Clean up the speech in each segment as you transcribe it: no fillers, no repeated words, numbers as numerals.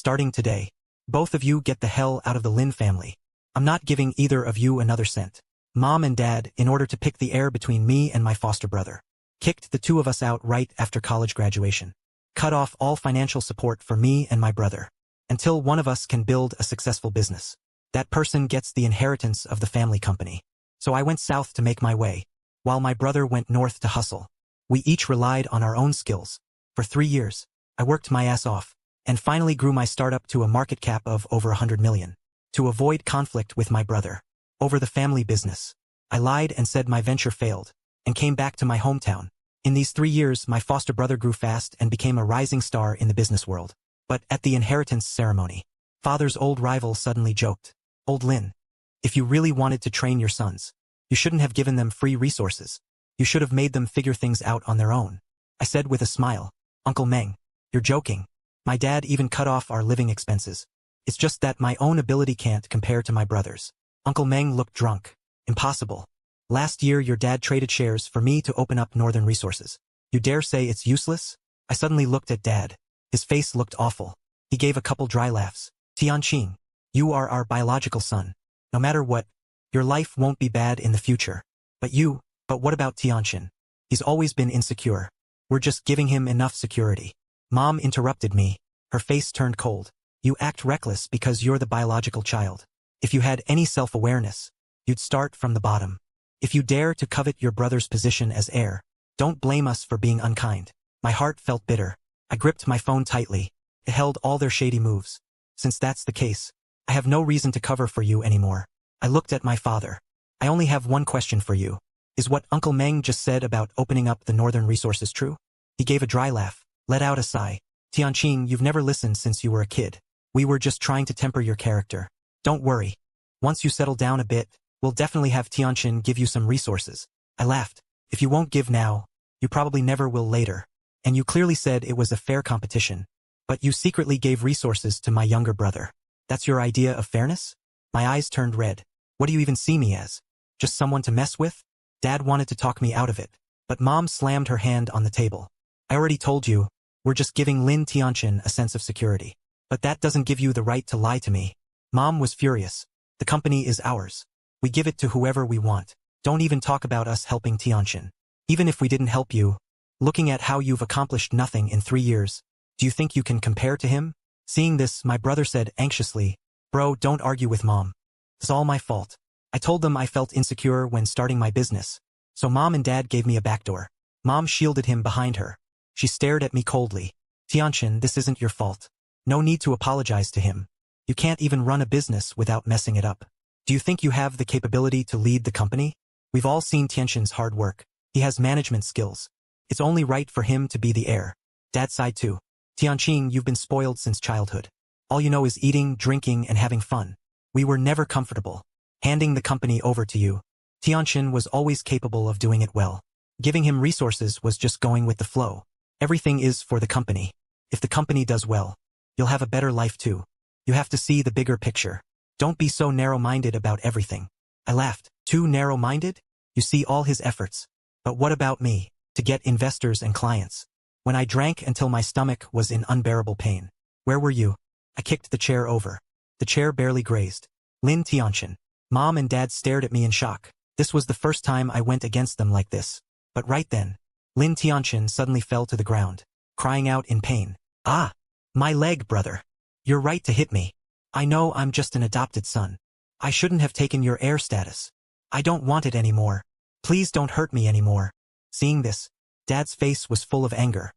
Starting today, both of you get the hell out of the Lin family. I'm not giving either of you another cent. Mom and Dad, in order to pick the heir between me and my foster brother, kicked the two of us out right after college graduation. Cut off all financial support for me and my brother. Until one of us can build a successful business. That person gets the inheritance of the family company. So I went south to make my way, while my brother went north to hustle. We each relied on our own skills. For 3 years, I worked my ass off, and finally grew my startup to a market cap of over 100 million. To avoid conflict with my brother over the family business, I lied and said my venture failed, and came back to my hometown. In these 3 years, my foster brother grew fast and became a rising star in the business world. But at the inheritance ceremony, father's old rival suddenly joked, "Old Lin, if you really wanted to train your sons, you shouldn't have given them free resources. You should have made them figure things out on their own." I said with a smile, "Uncle Meng, you're joking. My dad even cut off our living expenses. It's just that my own ability can't compare to my brother's." Uncle Meng looked drunk. "Impossible. Last year your dad traded shares for me to open up Northern Resources. You dare say it's useless?" I suddenly looked at Dad. His face looked awful. He gave a couple dry laughs. "Tianqing, you are our biological son. No matter what, your life won't be bad in the future. But what about Tianqin? He's always been insecure. We're just giving him enough security." Mom interrupted me. Her face turned cold. "You act reckless because you're the biological child. If you had any self-awareness, you'd start from the bottom. If you dare to covet your brother's position as heir, don't blame us for being unkind." My heart felt bitter. I gripped my phone tightly. It held all their shady moves. "Since that's the case, I have no reason to cover for you anymore." I looked at my father. "I only have one question for you. Is what Uncle Meng just said about opening up the Northern Resources true?" He gave a dry laugh, let out a sigh. "Tianqing, you've never listened since you were a kid. We were just trying to temper your character. Don't worry. Once you settle down a bit, we'll definitely have Tianqin give you some resources." I laughed. "If you won't give now, you probably never will later. And you clearly said it was a fair competition. But you secretly gave resources to my younger brother. That's your idea of fairness?" My eyes turned red. "What do you even see me as? Just someone to mess with?" Dad wanted to talk me out of it, but Mom slammed her hand on the table. "I already told you, we're just giving Lin Tianqin a sense of security. But that doesn't give you the right to lie to me." Mom was furious. "The company is ours. We give it to whoever we want. Don't even talk about us helping Tianqin. Even if we didn't help you, looking at how you've accomplished nothing in 3 years, do you think you can compare to him?" Seeing this, my brother said anxiously, "Bro, don't argue with Mom. It's all my fault. I told them I felt insecure when starting my business, so Mom and Dad gave me a backdoor." Mom shielded him behind her. She stared at me coldly. "Tianqin, this isn't your fault. No need to apologize to him. You can't even run a business without messing it up. Do you think you have the capability to lead the company? We've all seen Tianqin's hard work. He has management skills. It's only right for him to be the heir." Dad sighed too. "Tianqin, you've been spoiled since childhood. All you know is eating, drinking, and having fun. We were never comfortable handing the company over to you. Tianqin was always capable of doing it well. Giving him resources was just going with the flow. Everything is for the company. If the company does well, you'll have a better life too. You have to see the bigger picture. Don't be so narrow-minded about everything." I laughed. "Too narrow-minded? You see all his efforts. But what about me? To get investors and clients. When I drank until my stomach was in unbearable pain. Where were you?" I kicked the chair over. The chair barely grazed. "Lin Tianqin." Mom and Dad stared at me in shock. This was the first time I went against them like this. But right then, Lin Tianqin suddenly fell to the ground, crying out in pain. "Ah! My leg, brother. You're right to hit me. I know I'm just an adopted son. I shouldn't have taken your heir status. I don't want it anymore. Please don't hurt me anymore." Seeing this, Dad's face was full of anger.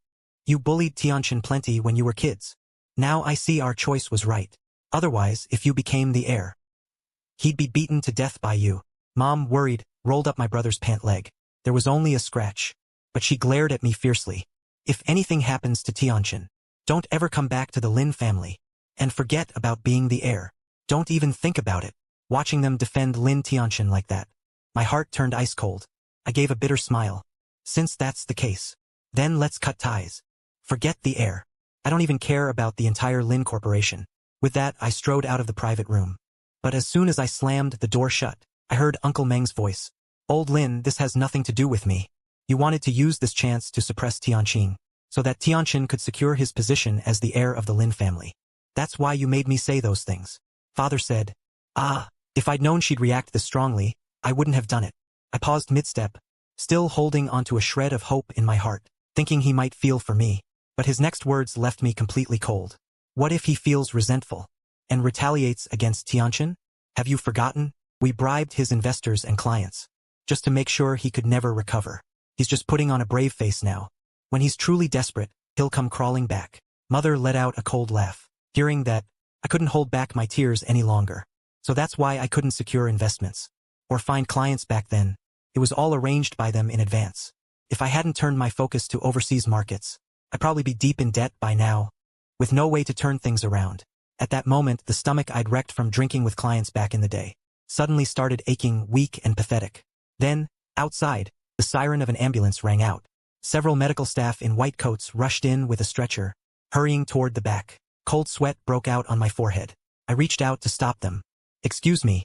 "You bullied Tianqin plenty when you were kids. Now I see our choice was right. Otherwise, if you became the heir, he'd be beaten to death by you." Mom, worried, rolled up my brother's pant leg. There was only a scratch, but she glared at me fiercely. "If anything happens to Tianqin, don't ever come back to the Lin family. And forget about being the heir. Don't even think about it." Watching them defend Lin Tianqin like that, my heart turned ice cold. I gave a bitter smile. "Since that's the case, then let's cut ties. Forget the heir. I don't even care about the entire Lin Corporation." With that, I strode out of the private room. But as soon as I slammed the door shut, I heard Uncle Meng's voice. "Old Lin, this has nothing to do with me. You wanted to use this chance to suppress Tianqin, so that Tianqin could secure his position as the heir of the Lin family. That's why you made me say those things. Father said. Ah, if I'd known she'd react this strongly, I wouldn't have done it. I paused mid-step, still holding onto a shred of hope in my heart, thinking he might feel for me. But his next words left me completely cold. What if he feels resentful and retaliates against Tianchen? Have you forgotten? We bribed his investors and clients just to make sure he could never recover. He's just putting on a brave face now. When he's truly desperate, he'll come crawling back. Mother let out a cold laugh. Hearing that, I couldn't hold back my tears any longer. So that's why I couldn't secure investments or find clients back then. It was all arranged by them in advance. If I hadn't turned my focus to overseas markets, I'd probably be deep in debt by now, with no way to turn things around. At that moment, the stomach I'd wrecked from drinking with clients back in the day suddenly started aching, weak and pathetic. Then, outside, the siren of an ambulance rang out. Several medical staff in white coats rushed in with a stretcher, hurrying toward the back. Cold sweat broke out on my forehead. I reached out to stop them. Excuse me,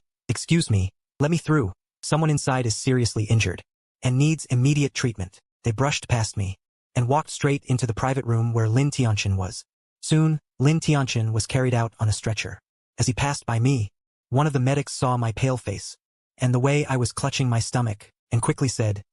let me through. Someone inside is seriously injured and needs immediate treatment. They brushed past me and walked straight into the private room where Lin Tianchen was. Soon, Lin Tianchen was carried out on a stretcher. As he passed by me, one of the medics saw my pale face and the way I was clutching my stomach and quickly said,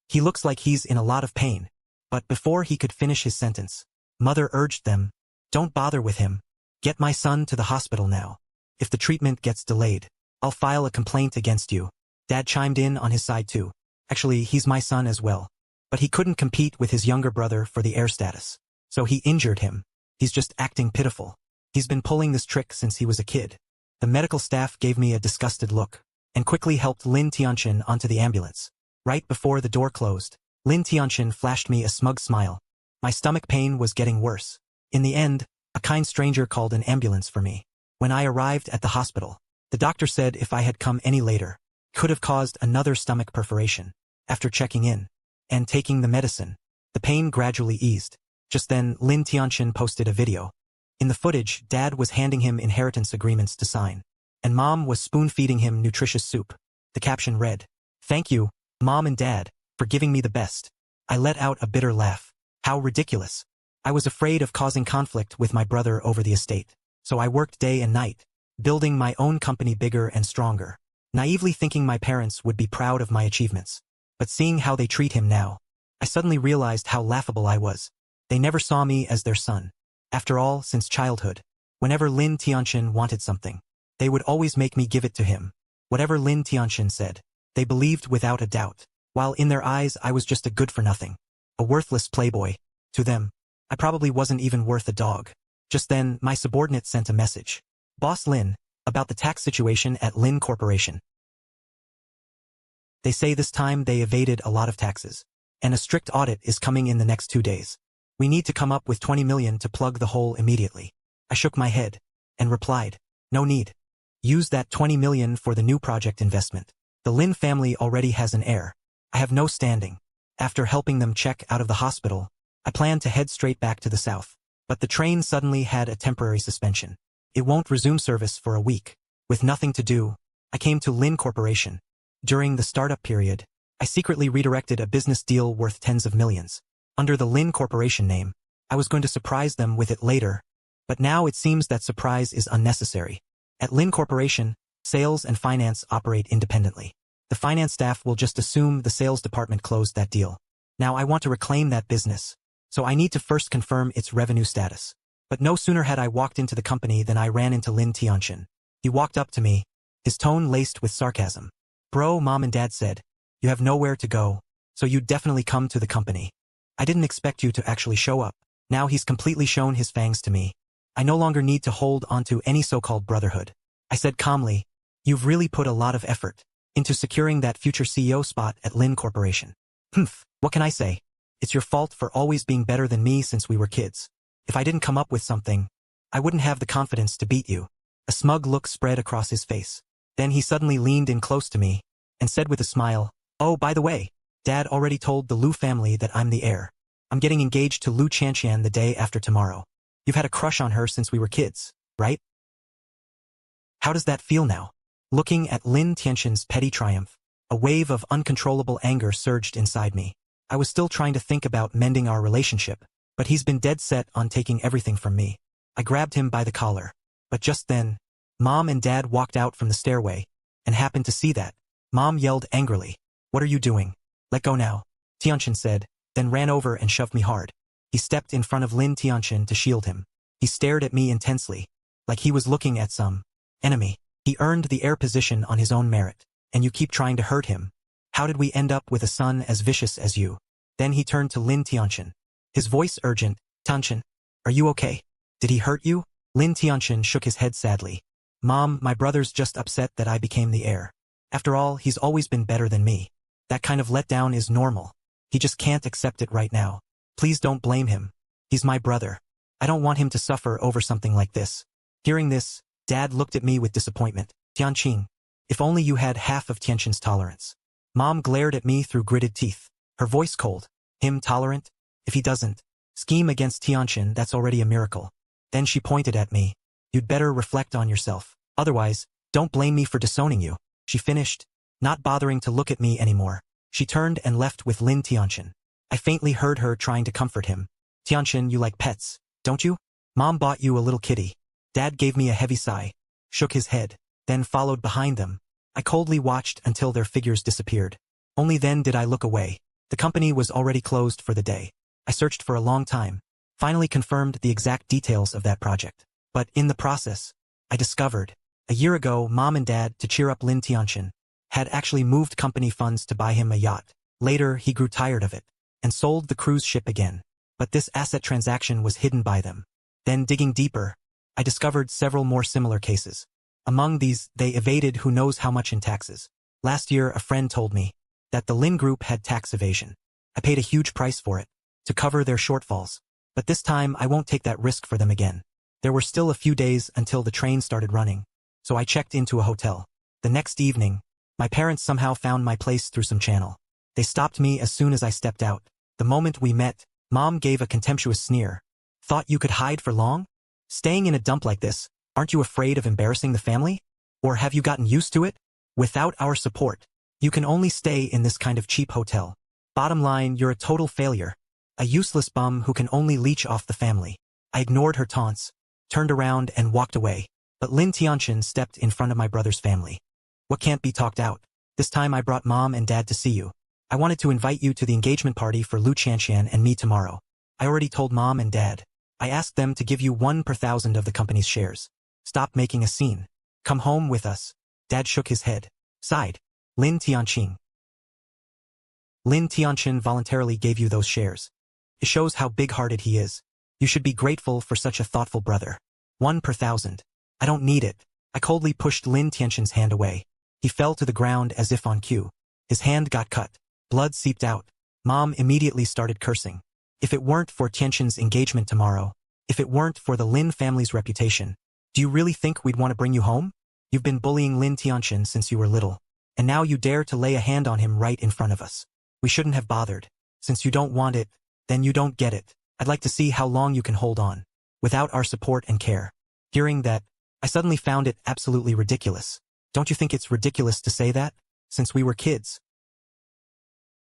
"He looks like he's in a lot of pain." But before he could finish his sentence, Mother urged them, "Don't bother with him. Get my son to the hospital now. If the treatment gets delayed, I'll file a complaint against you." Dad chimed in on his side too. Actually, he's my son as well. But he couldn't compete with his younger brother for the heir status. So he injured him. He's just acting pitiful. He's been pulling this trick since he was a kid. The medical staff gave me a disgusted look and quickly helped Lin Tianchen onto the ambulance. Right before the door closed, Lin Tianchen flashed me a smug smile. My stomach pain was getting worse. In the end, a kind stranger called an ambulance for me. When I arrived at the hospital, the doctor said if I had come any later, could have caused another stomach perforation. After checking in and taking the medicine, the pain gradually eased. Just then, Lin Tianchen posted a video. In the footage, Dad was handing him inheritance agreements to sign, and Mom was spoon-feeding him nutritious soup. The caption read, "Thank you, Mom and Dad, for giving me the best." I let out a bitter laugh. How ridiculous. I was afraid of causing conflict with my brother over the estate, so I worked day and night, building my own company bigger and stronger, naively thinking my parents would be proud of my achievements. But seeing how they treat him now, I suddenly realized how laughable I was. They never saw me as their son. After all, since childhood, whenever Lin Tianchen wanted something, they would always make me give it to him. Whatever Lin Tianchen said, they believed without a doubt, while in their eyes I was just a good-for-nothing, a worthless playboy. To them, I probably wasn't even worth a dog. Just then, my subordinate sent a message. "Boss Lin, about the tax situation at Lin Corporation. They say this time they evaded a lot of taxes, and a strict audit is coming in the next 2 days. We need to come up with 20 million to plug the hole immediately." I shook my head and replied, "No need. Use that 20 million for the new project investment. The Lin family already has an heir. I have no standing." After helping them check out of the hospital, I planned to head straight back to the south. But the train suddenly had a temporary suspension. It won't resume service for a week. With nothing to do, I came to Lin Corporation. During the startup period, I secretly redirected a business deal worth tens of millions. Under the Lin Corporation name, I was going to surprise them with it later, but now it seems that surprise is unnecessary. At Lin Corporation, sales and finance operate independently. The finance staff will just assume the sales department closed that deal. Now I want to reclaim that business, so I need to first confirm its revenue status. But no sooner had I walked into the company than I ran into Lin Tianchen. He walked up to me, his tone laced with sarcasm. "Bro," Mom and Dad said, "you have nowhere to go, so you'd definitely come to the company. I didn't expect you to actually show up." Now he's completely shown his fangs to me. I no longer need to hold onto any so-called brotherhood. I said calmly, "You've really put a lot of effort into securing that future CEO spot at Lin Corporation." "Humph, what can I say? It's your fault for always being better than me since we were kids. If I didn't come up with something, I wouldn't have the confidence to beat you." A smug look spread across his face. Then he suddenly leaned in close to me and said with a smile, "Oh, by the way, Dad already told the Lu family that I'm the heir. I'm getting engaged to Lu Chanxian the day after tomorrow. You've had a crush on her since we were kids, right? How does that feel now?" Looking at Lin Tianxian's petty triumph, a wave of uncontrollable anger surged inside me. I was still trying to think about mending our relationship, but he's been dead set on taking everything from me. I grabbed him by the collar. But just then, Mom and Dad walked out from the stairway and happened to see that. Mom yelled angrily, "What are you doing? Let go now," Tianchen said, then ran over and shoved me hard. He stepped in front of Lin Tianchen to shield him. He stared at me intensely, like he was looking at some enemy. He earned the heir position on his own merit, and you keep trying to hurt him. How did we end up with a son as vicious as you? Then he turned to Lin Tianchen. His voice urgent, "Tianchen, are you okay? Did he hurt you?" Lin Tianchen shook his head sadly. "Mom, my brother's just upset that I became the heir. After all, he's always been better than me. That kind of letdown is normal. He just can't accept it right now. Please don't blame him. He's my brother. I don't want him to suffer over something like this." Hearing this, Dad looked at me with disappointment. "Tianqing, if only you had half of Tianqin's tolerance." Mom glared at me through gritted teeth, her voice cold. "Him tolerant? If he doesn't scheme against Tianqin, that's already a miracle." Then she pointed at me. "You'd better reflect on yourself. Otherwise, don't blame me for disowning you," she finished, not bothering to look at me anymore. She turned and left with Lin Tianchen. I faintly heard her trying to comfort him. "Tianchen, you like pets, don't you? Mom bought you a little kitty." Dad gave me a heavy sigh, shook his head, then followed behind them. I coldly watched until their figures disappeared. Only then did I look away. The company was already closed for the day. I searched for a long time, finally confirmed the exact details of that project. But in the process, I discovered, a year ago, Mom and Dad, to cheer up Lin Tianchen, had actually moved company funds to buy him a yacht. Later, he grew tired of it and sold the cruise ship again. But this asset transaction was hidden by them. Then digging deeper, I discovered several more similar cases. Among these, they evaded who knows how much in taxes. Last year, a friend told me that the Lin Group had tax evasion. I paid a huge price for it, to cover their shortfalls. But this time, I won't take that risk for them again. There were still a few days until the train started running, so I checked into a hotel. The next evening, my parents somehow found my place through some channel. They stopped me as soon as I stepped out. The moment we met, Mom gave a contemptuous sneer. "Thought you could hide for long? Staying in a dump like this, aren't you afraid of embarrassing the family? Or have you gotten used to it? Without our support, you can only stay in this kind of cheap hotel. Bottom line, you're a total failure. A useless bum who can only leech off the family." I ignored her taunts, turned around and walked away. But Lin Tianchen stepped in front of my brother's family. "What can't be talked out? This time I brought Mom and Dad to see you. I wanted to invite you to the engagement party for Lu Qianxian and me tomorrow. I already told Mom and Dad. I asked them to give you 1/1000 of the company's shares. Stop making a scene. Come home with us." Dad shook his head, sighed. Lin Tianqing. Lin Tianchen voluntarily gave you those shares. It shows how big-hearted he is. You should be grateful for such a thoughtful brother. 1/1000. I don't need it. I coldly pushed Lin Tianchen's hand away. He fell to the ground as if on cue. His hand got cut. Blood seeped out. Mom immediately started cursing. If it weren't for Tianchen's engagement tomorrow, if it weren't for the Lin family's reputation, do you really think we'd want to bring you home? You've been bullying Lin Tianchen since you were little, and now you dare to lay a hand on him right in front of us. We shouldn't have bothered. Since you don't want it, then you don't get it. I'd like to see how long you can hold on, without our support and care." Hearing that, I suddenly found it absolutely ridiculous. Don't you think it's ridiculous to say that? Since we were kids.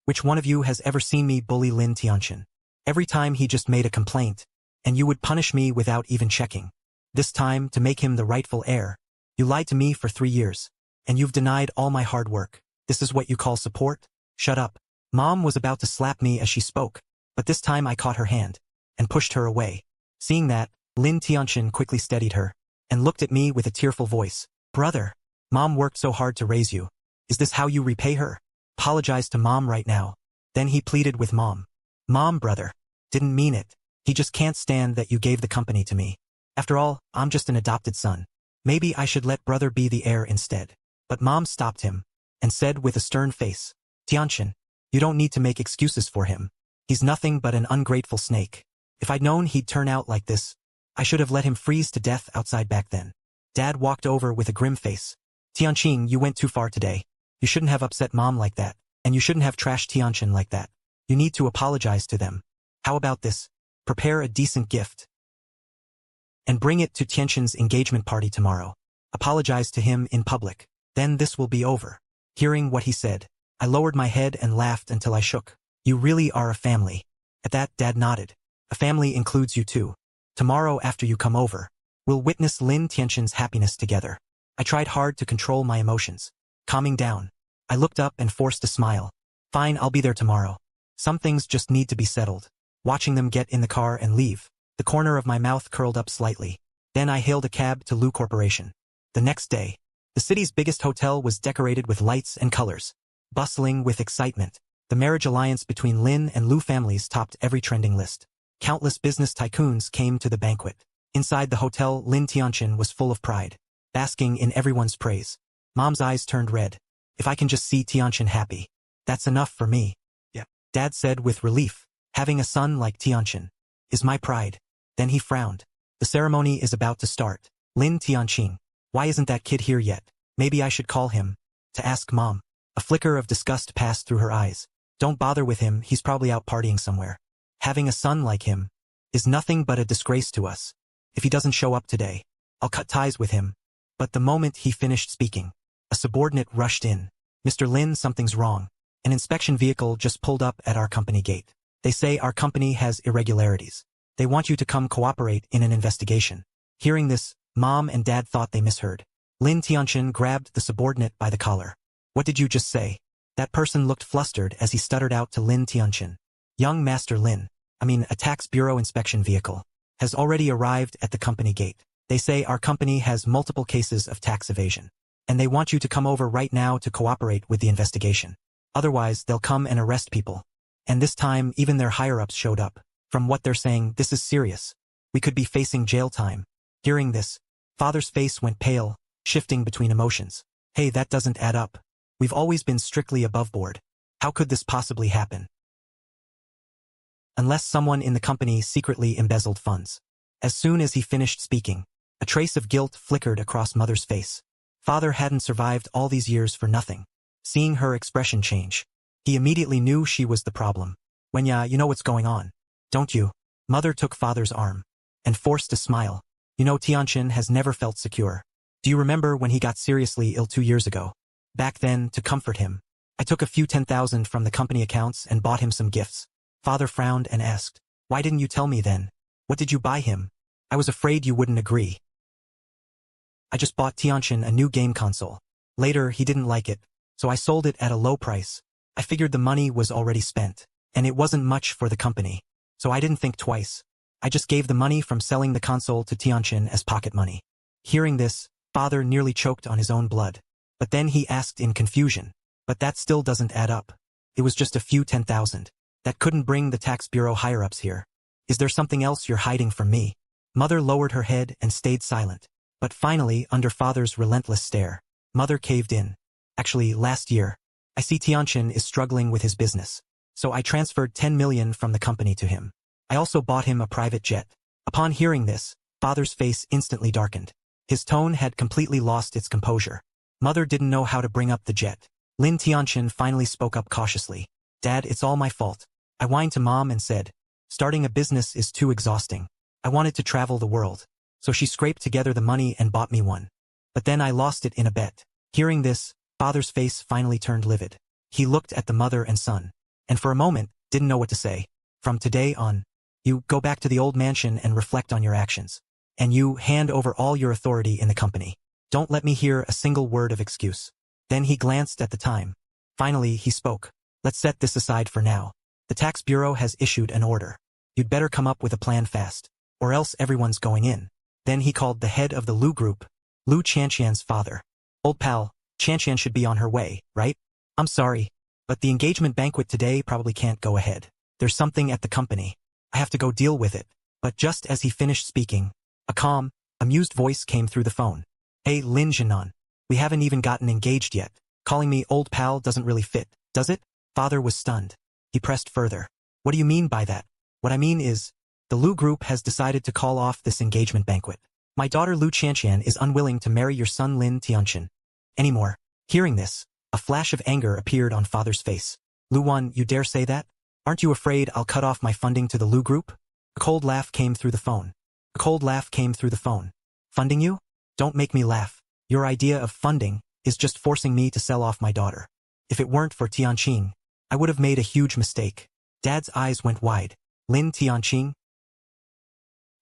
Which one of you has ever seen me bully Lin Tianchen? Every time he just made a complaint, and you would punish me without even checking. This time, to make him the rightful heir, you lied to me for 3 years, and you've denied all my hard work. This is what you call support? Shut up. Mom was about to slap me as she spoke, but this time I caught her hand and pushed her away. Seeing that, Lin Tianchen quickly steadied her and looked at me with a tearful voice. "Brother, Mom worked so hard to raise you. Is this how you repay her? Apologize to Mom right now." Then he pleaded with Mom. "Mom, brother, didn't mean it. He just can't stand that you gave the company to me. After all, I'm just an adopted son. Maybe I should let brother be the heir instead." But Mom stopped him and said with a stern face, "Tianchen, you don't need to make excuses for him. He's nothing but an ungrateful snake. If I'd known he'd turn out like this, I should have let him freeze to death outside back then." Dad walked over with a grim face. "Tianqing, you went too far today. You shouldn't have upset Mom like that, and you shouldn't have trashed Tianchen like that. You need to apologize to them. How about this? Prepare a decent gift and bring it to Tianchen's engagement party tomorrow. Apologize to him in public. Then this will be over." Hearing what he said, I lowered my head and laughed until I shook. "You really are a family." At that, Dad nodded. "A family includes you too." Tomorrow after you come over, we'll witness Lin Tianxin's happiness together. I tried hard to control my emotions. Calming down, I looked up and forced a smile. Fine, I'll be there tomorrow. Some things just need to be settled. Watching them get in the car and leave, the corner of my mouth curled up slightly. Then I hailed a cab to Lu Corporation. The next day, the city's biggest hotel was decorated with lights and colors. Bustling with excitement, the marriage alliance between Lin and Lu families topped every trending list. Countless business tycoons came to the banquet. Inside the hotel, Lin Tianxin was full of pride, basking in everyone's praise. Mom's eyes turned red. If I can just see Tianxin happy, that's enough for me. Yeah. Dad said with relief, having a son like Tianxin is my pride. Then he frowned. The ceremony is about to start. Lin Tianxin, why isn't that kid here yet? Maybe I should call him to ask Mom. A flicker of disgust passed through her eyes. Don't bother with him, he's probably out partying somewhere. Having a son like him is nothing but a disgrace to us. If he doesn't show up today, I'll cut ties with him. But the moment he finished speaking, a subordinate rushed in. Mr. Lin, something's wrong. An inspection vehicle just pulled up at our company gate. They say our company has irregularities. They want you to come cooperate in an investigation. Hearing this, Mom and Dad thought they misheard. Lin Tianxin grabbed the subordinate by the collar. What did you just say? That person looked flustered as he stuttered out to Lin Tianxin. Young Master Lin, a tax bureau inspection vehicle, has already arrived at the company gate. They say our company has multiple cases of tax evasion, and they want you to come over right now to cooperate with the investigation. Otherwise, they'll come and arrest people. And this time, even their higher-ups showed up. From what they're saying, this is serious. We could be facing jail time. Hearing this, Father's face went pale, shifting between emotions. Hey, that doesn't add up. We've always been strictly above board. How could this possibly happen? Unless someone in the company secretly embezzled funds. As soon as he finished speaking, a trace of guilt flickered across Mother's face. Father hadn't survived all these years for nothing. Seeing her expression change, he immediately knew she was the problem. You know what's going on, don't you? Mother took Father's arm and forced a smile. You know, Tianxin has never felt secure. Do you remember when he got seriously ill 2 years ago? Back then, to comfort him, I took a few 10,000 from the company accounts and bought him some gifts. Father frowned and asked, why didn't you tell me then? What did you buy him? I was afraid you wouldn't agree. I just bought Tianxin a new game console. Later, he didn't like it, so I sold it at a low price. I figured the money was already spent, and it wasn't much for the company, so I didn't think twice. I just gave the money from selling the console to Tianxin as pocket money. Hearing this, Father nearly choked on his own blood. But then he asked in confusion, but that still doesn't add up. It was just a few 10,000. That couldn't bring the tax bureau higher-ups here. Is there something else you're hiding from me? Mother lowered her head and stayed silent. But finally, under Father's relentless stare, Mother caved in. Actually, last year, I see Tianxin is struggling with his business, so I transferred 10 million from the company to him. I also bought him a private jet. Upon hearing this, Father's face instantly darkened. His tone had completely lost its composure. Mother didn't know how to bring up the jet. Lin Tianxin finally spoke up cautiously. Dad, it's all my fault. I whined to Mom and said, starting a business is too exhausting. I wanted to travel the world. So she scraped together the money and bought me one. But then I lost it in a bet. Hearing this, Father's face finally turned livid. He looked at the mother and son, and for a moment, didn't know what to say. From today on, you go back to the old mansion and reflect on your actions. And you hand over all your authority in the company. Don't let me hear a single word of excuse. Then he glanced at the time. Finally, he spoke. Let's set this aside for now. The tax bureau has issued an order. You'd better come up with a plan fast, or else everyone's going in. Then he called the head of the Lu group, Lu Tianxian's father. Old pal, Tianxian should be on her way, right? I'm sorry, but the engagement banquet today probably can't go ahead. There's something at the company. I have to go deal with it. But just as he finished speaking, a calm, amused voice came through the phone. Hey, Lin Jinan, we haven't even gotten engaged yet. Calling me old pal doesn't really fit, does it? Father was stunned. He pressed further. What do you mean by that? What I mean is, the Lu group has decided to call off this engagement banquet. My daughter Lu Tianxian is unwilling to marry your son Lin Tianxin anymore. Hearing this, a flash of anger appeared on Father's face. Luan, you dare say that? Aren't you afraid I'll cut off my funding to the Lu group? A cold laugh came through the phone. A cold laugh came through the phone. Funding you? Don't make me laugh. Your idea of funding is just forcing me to sell off my daughter. If it weren't for Tianxin, I would have made a huge mistake. Dad's eyes went wide. Lin Tianxin?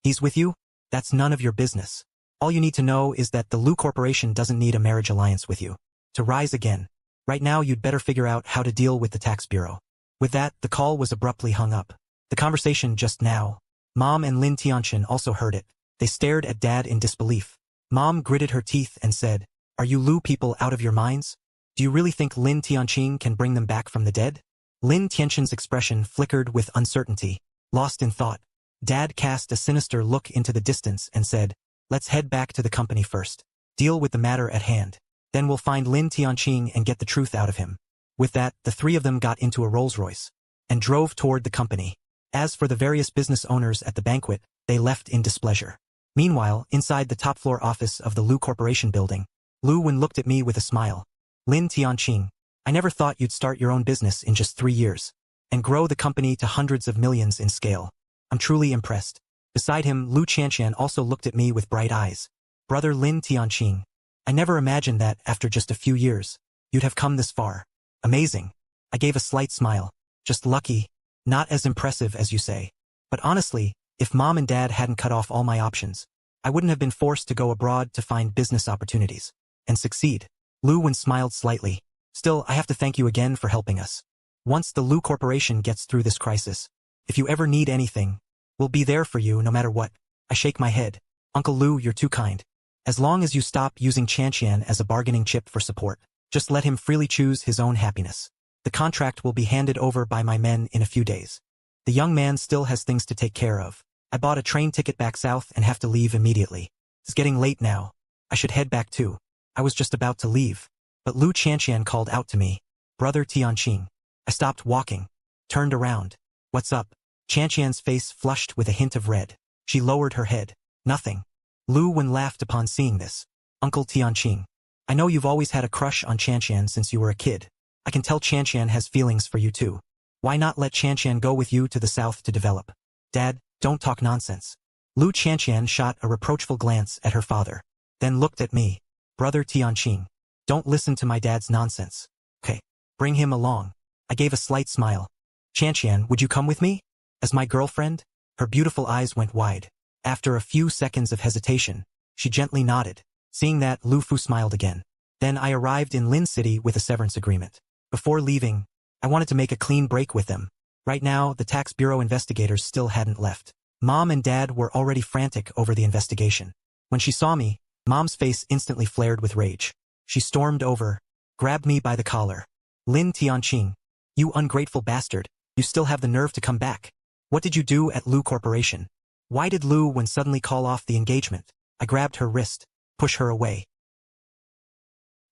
He's with you? That's none of your business. All you need to know is that the Lu Corporation doesn't need a marriage alliance with you. To rise again. Right now you'd better figure out how to deal with the tax bureau. With that, the call was abruptly hung up. The conversation just now. Mom and Lin Tianchen also heard it. They stared at Dad in disbelief. Mom gritted her teeth and said, "Are you Lu people out of your minds? Do you really think Lin Tianqing can bring them back from the dead?" Lin Tianchen's expression flickered with uncertainty. Lost in thought, Dad cast a sinister look into the distance and said, "Let's head back to the company first. Deal with the matter at hand. Then we'll find Lin Tianqing and get the truth out of him." With that, the three of them got into a Rolls-Royce and drove toward the company. As for the various business owners at the banquet, they left in displeasure. Meanwhile, inside the top-floor office of the Lu Corporation building, Lu Wen looked at me with a smile. "Lin Tianqing, I never thought you'd start your own business in just 3 years and grow the company to hundreds of millions in scale. I'm truly impressed." Beside him, Lu Qianqian also looked at me with bright eyes. "Brother Lin Tianqing, I never imagined that, after just a few years, you'd have come this far. Amazing." I gave a slight smile. "Just lucky. Not as impressive as you say. But honestly, if Mom and Dad hadn't cut off all my options, I wouldn't have been forced to go abroad to find business opportunities and succeed." Lu Wen smiled slightly. "Still, I have to thank you again for helping us. Once the Lu Corporation gets through this crisis, if you ever need anything, we'll be there for you no matter what." I shake my head. "Uncle Lu, you're too kind. As long as you stop using Qianqian as a bargaining chip for support, just let him freely choose his own happiness. The contract will be handed over by my men in a few days. The young man still has things to take care of. I bought a train ticket back south and have to leave immediately. It's getting late now. I should head back too." I was just about to leave, but Lu Qianqian called out to me, "Brother Tianqing." I stopped walking, turned around. "What's up?" Qianqian's face flushed with a hint of red. She lowered her head. "Nothing." Lu Wen laughed upon seeing this. "Uncle Tianqing, I know you've always had a crush on Qianqian since you were a kid. I can tell Qianqian has feelings for you too. Why not let Qianqian go with you to the south to develop?" "Dad, don't talk nonsense." Lu Qianqian shot a reproachful glance at her father, then looked at me. "Brother Tianqing, don't listen to my dad's nonsense. Okay, bring him along." I gave a slight smile. "Qianqian, would you come with me? As my girlfriend?" Her beautiful eyes went wide. After a few seconds of hesitation, she gently nodded. Seeing that, Lu Fu smiled again. Then I arrived in Lin City with a severance agreement. Before leaving, I wanted to make a clean break with them. Right now, the tax bureau investigators still hadn't left. Mom and Dad were already frantic over the investigation. When she saw me, Mom's face instantly flared with rage. She stormed over, grabbed me by the collar. "Lin Tianqing, you ungrateful bastard, you still have the nerve to come back. What did you do at Lu Corporation? Why did Lu Wen suddenly call off the engagement?" I grabbed her wrist, push her away.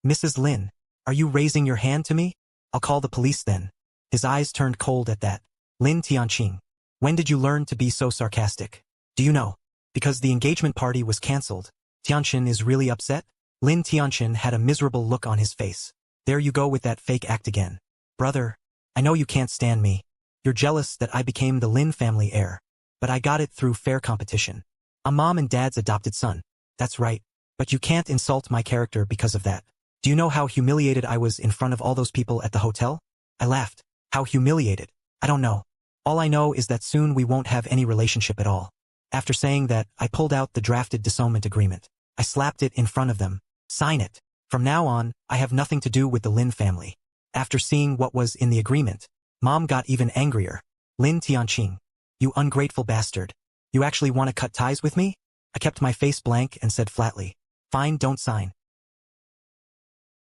"Mrs. Lin, are you raising your hand to me? I'll call the police then." His eyes turned cold at that. "Lin Tianqing, when did you learn to be so sarcastic? Do you know? Because the engagement party was cancelled, Tianqin is really upset?" Lin Tianqin had a miserable look on his face. "There you go with that fake act again. Brother, I know you can't stand me. You're jealous that I became the Lin family heir. But I got it through fair competition. I'm Mom and Dad's adopted son. That's right. But you can't insult my character because of that. Do you know how humiliated I was in front of all those people at the hotel?" I laughed. "How humiliated? I don't know. All I know is that soon we won't have any relationship at all." After saying that, I pulled out the drafted disownment agreement. I slapped it in front of them. "Sign it. From now on, I have nothing to do with the Lin family." After seeing what was in the agreement, Mom got even angrier. "Lin Tianqing, you ungrateful bastard. You actually want to cut ties with me?" I kept my face blank and said flatly, "Fine, don't sign.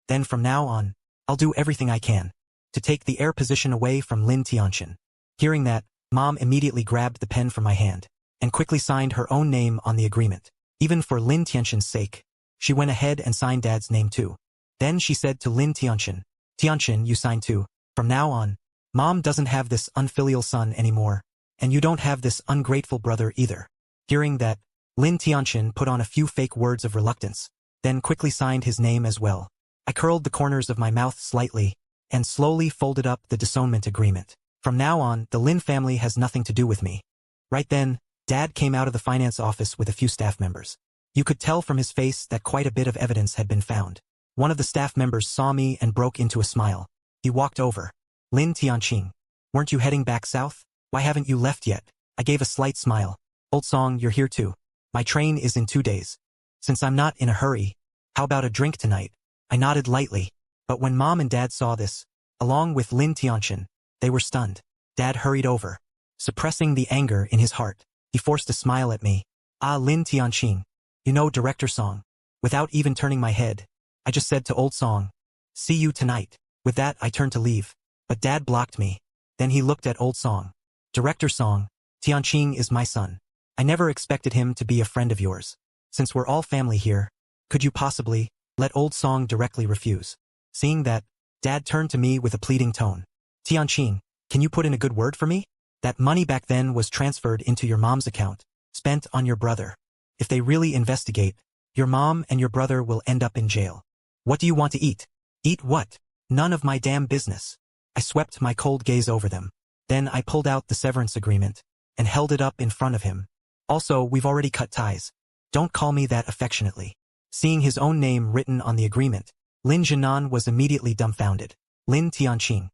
Then from now on, I'll do everything I can to take the heir position away from Lin Tianqin." Hearing that, Mom immediately grabbed the pen from my hand and quickly signed her own name on the agreement. Even for Lin Tianqin's sake, she went ahead and signed Dad's name too. Then she said to Lin Tianqin, "Tianqin, you sign too. From now on, Mom doesn't have this unfilial son anymore, and you don't have this ungrateful brother either." Hearing that, Lin Tianqin put on a few fake words of reluctance, then quickly signed his name as well. I curled the corners of my mouth slightly and slowly folded up the disownment agreement. From now on, the Lin family has nothing to do with me. Right then, Dad came out of the finance office with a few staff members. You could tell from his face that quite a bit of evidence had been found. One of the staff members saw me and broke into a smile. He walked over. "Lin Tianqing, weren't you heading back south? Why haven't you left yet?" I gave a slight smile. Old Song, you're here too. My train is in 2 days. Since I'm not in a hurry, how about a drink tonight? I nodded lightly. But when Mom and Dad saw this, along with Lin Tianchen, they were stunned. Dad hurried over. Suppressing the anger in his heart, he forced a smile at me. Ah, Lin Tianqing. You know Director Song. Without even turning my head, I just said to Old Song, see you tonight. With that, I turned to leave. But Dad blocked me. Then he looked at Old Song. Director Song, Tianqing is my son. I never expected him to be a friend of yours. Since we're all family here, could you possibly let Old Song directly refuse? Seeing that, Dad turned to me with a pleading tone. Tianqing, can you put in a good word for me? That money back then was transferred into your mom's account, spent on your brother. If they really investigate, your mom and your brother will end up in jail. What do you want to eat? Eat what? None of my damn business. I swept my cold gaze over them. Then I pulled out the severance agreement and held it up in front of him. Also, we've already cut ties. Don't call me that affectionately. Seeing his own name written on the agreement, Lin Jinan was immediately dumbfounded. Lin Tianqing.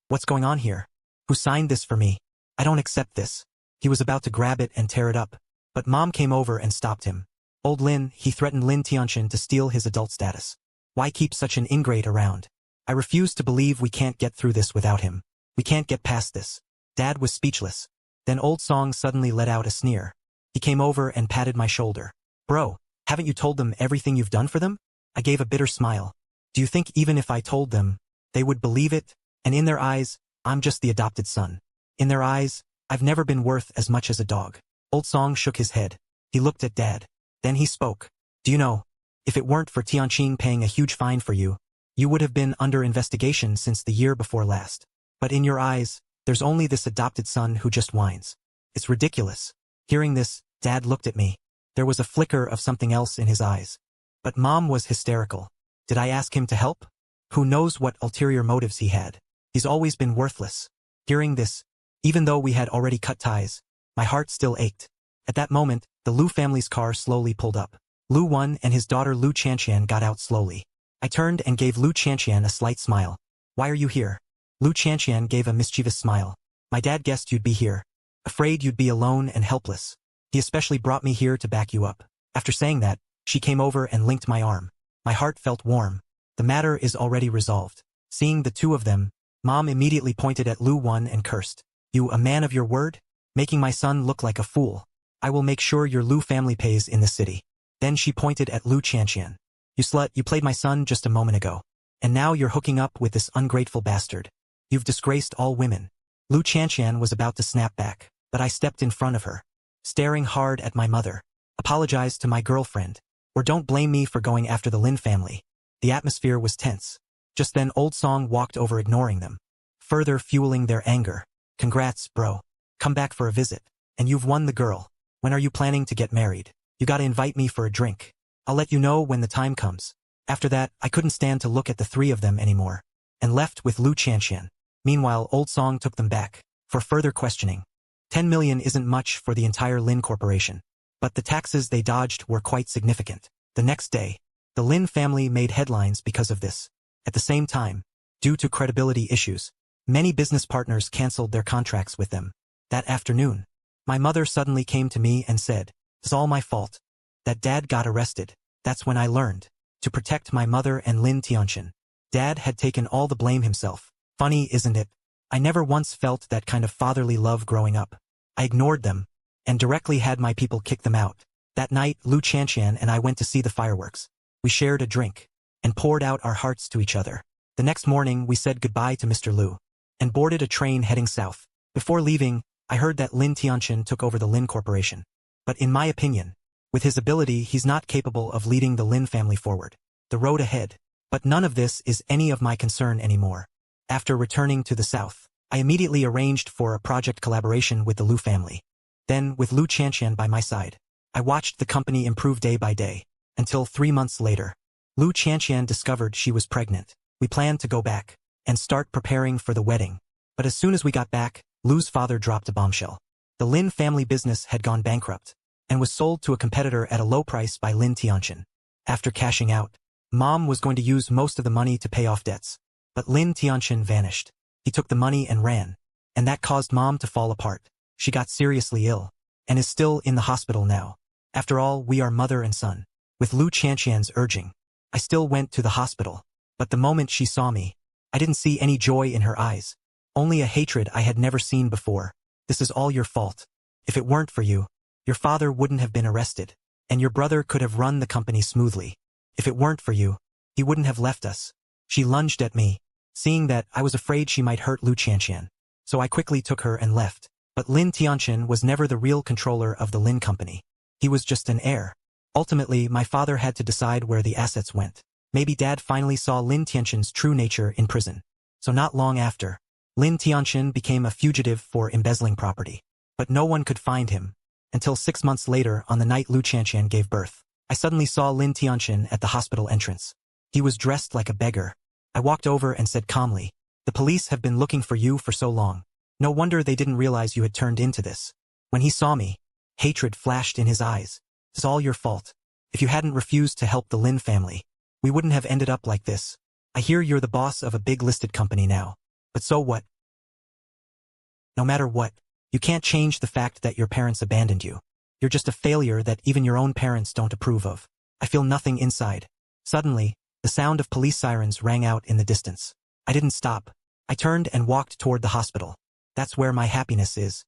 What's going on here? Who signed this for me? I don't accept this. He was about to grab it and tear it up, but Mom came over and stopped him. Old Lin, he threatened Lin Tianchen to steal his adult status. Why keep such an ingrate around? I refuse to believe we can't get through this without him. We can't get past this. Dad was speechless. Then Old Song suddenly let out a sneer. He came over and patted my shoulder. Bro, haven't you told them everything you've done for them? I gave a bitter smile. Do you think even if I told them, they would believe it? And in their eyes, I'm just the adopted son. In their eyes, I've never been worth as much as a dog. Old Song shook his head. He looked at Dad. Then he spoke. Do you know, if it weren't for Tianqing paying a huge fine for you, you would have been under investigation since the year before last. But in your eyes, there's only this adopted son who just whines. It's ridiculous. Hearing this, Dad looked at me. There was a flicker of something else in his eyes. But Mom was hysterical. Did I ask him to help? Who knows what ulterior motives he had? He's always been worthless. Hearing this, even though we had already cut ties, my heart still ached. At that moment, the Lu family's car slowly pulled up. Lu Wan and his daughter Lu Chanqian got out slowly. I turned and gave Lu Chanqian a slight smile. Why are you here? Lu Chanqian gave a mischievous smile. My dad guessed you'd be here. Afraid you'd be alone and helpless. He especially brought me here to back you up. After saying that, she came over and linked my arm. My heart felt warm. The matter is already resolved. Seeing the two of them, Mom immediately pointed at Lu Wan and cursed. You a man of your word? Making my son look like a fool. I will make sure your Lu family pays in the city. Then she pointed at Lu Chanqian. You slut, you played my son just a moment ago. And now you're hooking up with this ungrateful bastard. You've disgraced all women. Lu Chanqian was about to snap back, but I stepped in front of her. Staring hard at my mother. Apologize to my girlfriend. Or don't blame me for going after the Lin family. The atmosphere was tense. Just then Old Song walked over ignoring them, further fueling their anger. Congrats, bro. Come back for a visit. And you've won the girl. When are you planning to get married? You gotta invite me for a drink. I'll let you know when the time comes. After that, I couldn't stand to look at the three of them anymore, and left with Lu Chanqian. Meanwhile, Old Song took them back, for further questioning. 10 million isn't much for the entire Lin Corporation, but the taxes they dodged were quite significant. The next day, the Lin family made headlines because of this. At the same time, due to credibility issues, many business partners canceled their contracts with them. That afternoon, my mother suddenly came to me and said, "It's all my fault that Dad got arrested." That's when I learned. To protect my mother and Lin Tianchen, Dad had taken all the blame himself. Funny, isn't it? I never once felt that kind of fatherly love growing up. I ignored them, and directly had my people kick them out. That night, Lu Chanqian and I went to see the fireworks. We shared a drink, and poured out our hearts to each other. The next morning, we said goodbye to Mr. Lu, and boarded a train heading south. Before leaving, I heard that Lin Tianchen took over the Lin Corporation. But in my opinion, with his ability, he's not capable of leading the Lin family forward. The road ahead. But none of this is any of my concern anymore. After returning to the south, I immediately arranged for a project collaboration with the Lu family. Then, with Lu Chanqian by my side, I watched the company improve day by day, until 3 months later, Lu Chanqian discovered she was pregnant. We planned to go back and start preparing for the wedding. But as soon as we got back, Lu's father dropped a bombshell. The Lin family business had gone bankrupt and was sold to a competitor at a low price by Lin Tianchen. After cashing out, Mom was going to use most of the money to pay off debts. But Lin Tianchen vanished. He took the money and ran. And that caused Mom to fall apart. She got seriously ill, and is still in the hospital now. After all, we are mother and son. With Lu Chanqian's urging, I still went to the hospital. But the moment she saw me, I didn't see any joy in her eyes. Only a hatred I had never seen before. This is all your fault. If it weren't for you, your father wouldn't have been arrested, and your brother could have run the company smoothly. If it weren't for you, he wouldn't have left us. She lunged at me, seeing that I was afraid she might hurt Lu Chanqian. So I quickly took her and left. But Lin Tianqian was never the real controller of the Lin company. He was just an heir. Ultimately, my father had to decide where the assets went. Maybe Dad finally saw Lin Tianqian's true nature in prison. So not long after, Lin Tianqian became a fugitive for embezzling property. But no one could find him, until 6 months later on the night Lu Chanqian gave birth. I suddenly saw Lin Tianqian at the hospital entrance. He was dressed like a beggar. I walked over and said calmly, "The police have been looking for you for so long. No wonder they didn't realize you had turned into this." When he saw me, hatred flashed in his eyes. "It's all your fault. If you hadn't refused to help the Lin family, we wouldn't have ended up like this. I hear you're the boss of a big listed company now. But so what? No matter what, you can't change the fact that your parents abandoned you. You're just a failure that even your own parents don't approve of." I feel nothing inside. Suddenly, the sound of police sirens rang out in the distance. I didn't stop. I turned and walked toward the hospital. That's where my happiness is.